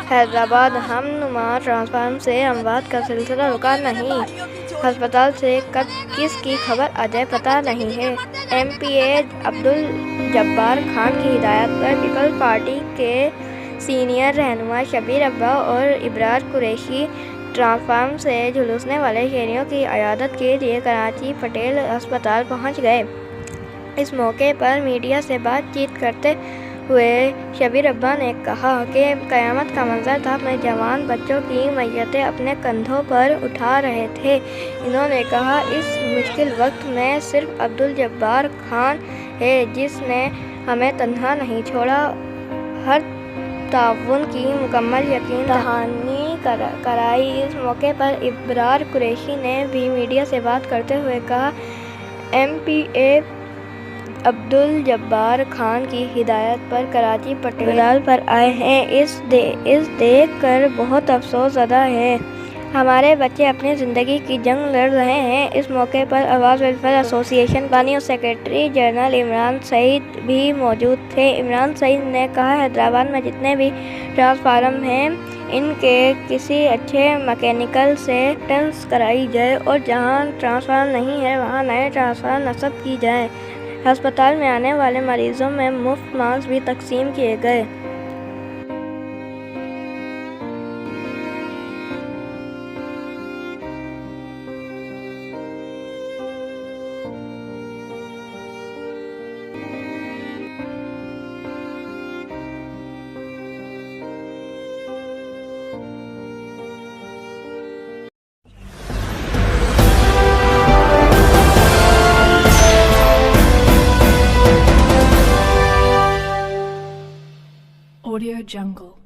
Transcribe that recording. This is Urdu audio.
حیدرآباد ہم نما ٹرانسفارمر سے اموات کا سلسلہ رکا نہیں، ہسپتال سے کب کس کی خبر آ جائے پتہ نہیں ہے۔ ایم پی اے عبدالجبار خان کی ہدایت پر پیپلز پارٹی کے سینئر رہنما شبیر ابا اور ابرار قریشی ٹرانسفارمر سے جھلسنے والے شہریوں کی عیادت کے لیے کراچی پٹیل ہسپتال پہنچ گئے۔ اس موقع پر میڈیا سے بات چیت کرتے ہوئے شبیر ابا نے کہا کہ قیامت کا منظر تھا، اپنے جوان بچوں کی میتیں اپنے کندھوں پر اٹھا رہے تھے۔ انہوں نے کہا اس مشکل وقت میں صرف عبدالجبار خان ہے جس نے ہمیں تنہا نہیں چھوڑا، ہر تعاون کی مکمل یقین دہانی کرائی۔ اس موقع پر ابرار قریشی نے بھی میڈیا سے بات کرتے ہوئے کہا ایم پی اے عبدالجبار خان کی ہدایت پر کراچی پٹیل ہسپتال پر آئے ہیں، اس دیکھ کر بہت افسوس زدہ ہے۔ ہمارے بچے اپنی زندگی کی جنگ لڑ رہے ہیں۔ اس موقع پر آواز ویلفیئر ایسوسی ایشن پاکستان اور سیکریٹری جنرل عمران سعید بھی موجود تھے۔ عمران سعید نے کہا حیدرآباد میں جتنے بھی ٹرانسفارمر ہیں ان کے کسی اچھے مکینیکل سے مینٹیننس کرائی جائے اور جہاں ٹرانسفارمر نہیں ہے وہاں نئے ٹرانسفارمر نصب کی جائیں۔ ہسپتال میں آنے والے مریضوں میں مفت ماسک بھی تقسیم کیے گئے۔ Audio Jungle.